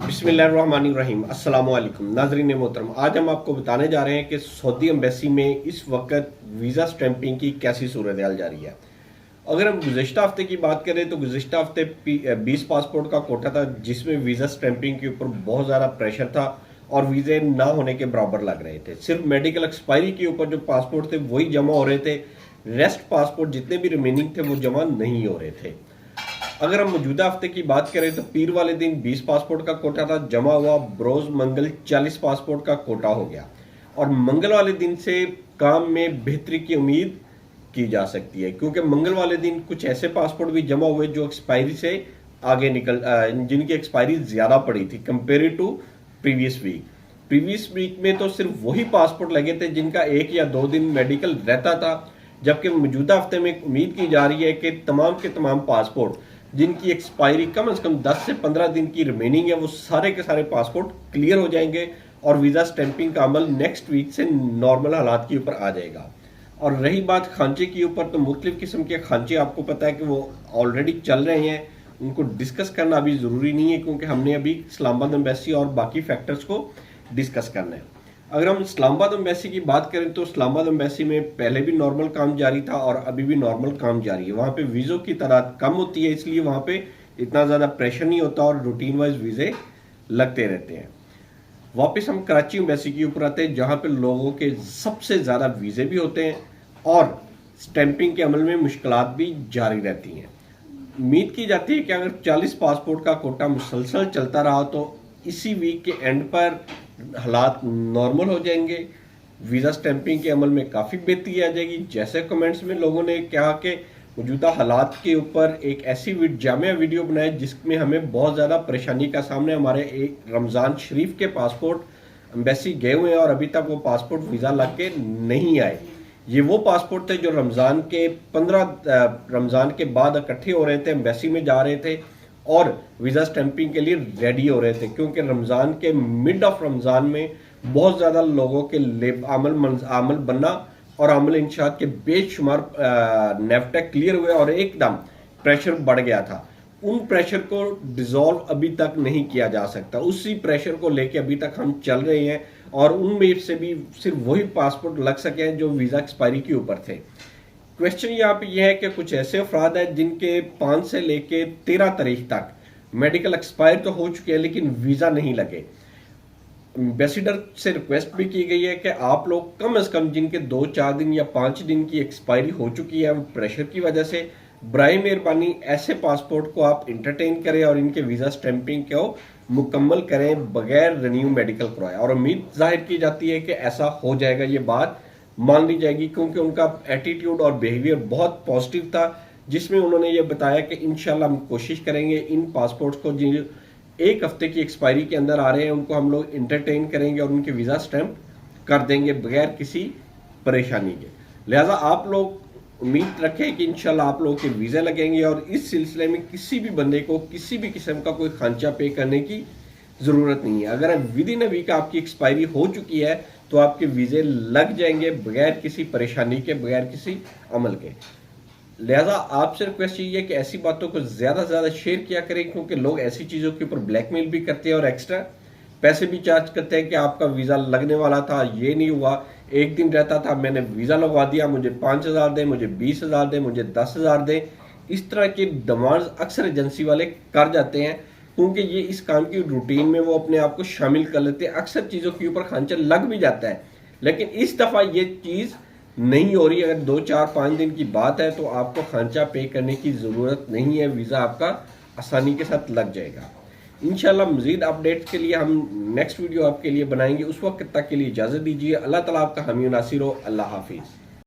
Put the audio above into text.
बिस्मिल्लाहिर्रहमानिर्रहीम अस्सलामुअलैकुम नाज़रीन मोहतरम। आज हम आपको बताने जा रहे हैं कि सऊदी एम्बेसी में इस वक्त वीज़ा स्टैंपिंग की कैसी सूरत हाल जारी है। अगर हम गुज़िश्ता हफ्ते की बात करें तो गुज़िश्ता हफ्ते 20 पासपोर्ट का कोटा था, जिसमें वीज़ा स्टैंपिंग के ऊपर बहुत ज़्यादा प्रेशर था और वीज़े ना होने के बराबर लग रहे थे। सिर्फ मेडिकल एक्सपायरी के ऊपर जो पासपोर्ट थे वही जमा हो रहे थे, रेस्ट पासपोर्ट जितने भी रिमेनिंग थे वो जमा नहीं हो रहे थे। अगर हम मौजूदा हफ्ते की बात करें तो पीर वाले दिन 20 पासपोर्ट का कोटा था, जमा हुआ बरोज मंगल 40 पासपोर्ट का कोटा हो गया और मंगल वाले दिन से काम में बेहतरी की उम्मीद की जा सकती है, क्योंकि मंगल वाले दिन कुछ ऐसे पासपोर्ट भी जमा हुए जो एक्सपायरी से आगे जिनकी एक्सपायरी ज्यादा पड़ी थी compare to previous week. Previous week में तो सिर्फ वही पासपोर्ट लगे थे जिनका 1 या 2 दिन मेडिकल रहता था, जबकि मौजूदा हफ्ते में उम्मीद की जा रही है कि तमाम के तमाम पासपोर्ट जिनकी एक्सपायरी कम से कम 10 से 15 दिन की रिमेनिंग है वो सारे के सारे पासपोर्ट क्लियर हो जाएंगे और वीज़ा स्टैंपिंग का अमल नेक्स्ट वीक से नॉर्मल हालात के ऊपर आ जाएगा। और रही बात खांचे की ऊपर, तो मुख्तलिफ किस्म के खांचे आपको पता है कि वो ऑलरेडी चल रहे हैं, उनको डिस्कस करना अभी ज़रूरी नहीं है क्योंकि हमने अभी इस्लामाबाद एम्बेसी और बाकी फैक्टर्स को डिस्कस करना है। अगर हम इस्लामाबाद एम्बेसी की बात करें तो इस्लामाबाद एम्बेसी में पहले भी नॉर्मल काम जारी था और अभी भी नॉर्मल काम जारी है। वहाँ पे वीज़ों की तादाद कम होती है, इसलिए वहाँ पे इतना ज़्यादा प्रेशर नहीं होता और रूटीन वाइज वीज़े लगते रहते हैं। वापस हम कराची एम्बेसी के ऊपर आते हैं, जहाँ पे लोगों के सबसे ज़्यादा वीज़े भी होते हैं और स्टैंपिंग के अमल में मुश्किलात भी जारी रहती हैं। उम्मीद की जाती है कि अगर 40 पासपोर्ट का कोटा मुसलसल चलता रहा तो इसी वीक के एंड पर हालात नॉर्मल हो जाएंगे, वीज़ा स्टैंपिंग के अमल में काफ़ी बेहतरी आ जाएगी। जैसे कमेंट्स में लोगों ने कहा कि मौजूदा हालात के ऊपर एक ऐसी जामिया वीडियो बनाए जिसमें हमें बहुत ज़्यादा परेशानी का सामने, हमारे एक रमज़ान शरीफ के पासपोर्ट एम्बेसी गए हुए हैं और अभी तक वो पासपोर्ट वीज़ा लग के नहीं आए। ये वो पासपोर्ट थे जो रमज़ान के 15 रमज़ान के बाद इकट्ठे हो रहे थे, एम्बेसी में जा रहे थे और वीज़ा स्टैंपिंग के लिए रेडी हो रहे थे, क्योंकि रमज़ान के मिड ऑफ रमज़ान में बहुत ज़्यादा लोगों के आमल बनना और आमल इंशात के बेशुमार नेफ्टेक क्लियर हुए और एकदम प्रेशर बढ़ गया था। उन प्रेशर को डिसॉल्व अभी तक नहीं किया जा सकता, उसी प्रेशर को लेके अभी तक हम चल रहे हैं और उनमें से भी सिर्फ वही पासपोर्ट लग सके हैं जो वीज़ा एक्सपायरी के ऊपर थे। क्वेश्चन यहाँ पे यह है कि कुछ ऐसे अफराद हैं जिनके 5 से लेके 13 तारीख तक मेडिकल एक्सपायर तो हो चुके हैं लेकिन वीज़ा नहीं लगे। एम्बेसडर से रिक्वेस्ट भी की गई है कि आप लोग कम से कम जिनके 2-4 दिन या 5 दिन की एक्सपायरी हो चुकी है प्रेशर की वजह से, बराए मेहरबानी ऐसे पासपोर्ट को आप इंटरटेन करें और इनके वीज़ा स्टैंपिंग को मुकम्मल करें बगैर रिन्यू मेडिकल करवाए। और उम्मीद जाहिर की जाती है कि ऐसा हो जाएगा, ये बात मान ली जाएगी, क्योंकि उनका एटीट्यूड और बिहेवियर बहुत पॉजिटिव था, जिसमें उन्होंने ये बताया कि इंशाल्लाह हम कोशिश करेंगे इन पासपोर्ट्स को जो 1 हफ्ते की एक्सपायरी के अंदर आ रहे हैं उनको हम लोग इंटरटेन करेंगे और उनके वीज़ा स्टैंप कर देंगे बगैर किसी परेशानी के। लिहाजा आप लोग उम्मीद रखें कि इंशाल्लाह आप लोगों के वीज़े लगेंगे और इस सिलसिले में किसी भी बंदे को किसी भी किस्म का कोई खांचा पे करने की ज़रूरत नहीं है। अगर विद इन अ वीक आपकी एक्सपायरी हो चुकी है तो आपके वीज़े लग जाएंगे बगैर किसी परेशानी के, बगैर किसी अमल के। लिहाजा आपसे रिक्वेस्ट यही है कि ऐसी बातों को ज़्यादा से ज़्यादा शेयर किया करें, क्योंकि लोग ऐसी चीज़ों के ऊपर ब्लैकमेल भी करते हैं और एक्स्ट्रा पैसे भी चार्ज करते हैं कि आपका वीज़ा लगने वाला था, ये नहीं हुआ, 1 दिन रहता था, मैंने वीज़ा लगवा दिया, मुझे 5,000 दें, मुझे 20,000 दें, मुझे 10,000 दें। इस तरह की डिमांड्स अक्सर एजेंसी वाले कर जाते हैं, क्योंकि ये इस काम की रूटीन में वो अपने आप को शामिल कर लेते हैं। अक्सर चीज़ों के ऊपर खांचा लग भी जाता है, लेकिन इस दफ़ा ये चीज़ नहीं हो रही। अगर 2-4-5 दिन की बात है तो आपको खांचा पे करने की ज़रूरत नहीं है, वीज़ा आपका आसानी के साथ लग जाएगा। इंशाल्लाह मज़ीद अपडेट्स के लिए हम नेक्स्ट वीडियो आपके लिए बनाएंगे। उस वक्त तक के लिए इजाज़त दीजिए। अल्लाह ताला आपका हामी नासिर हो। अल्लाह हाफिज़।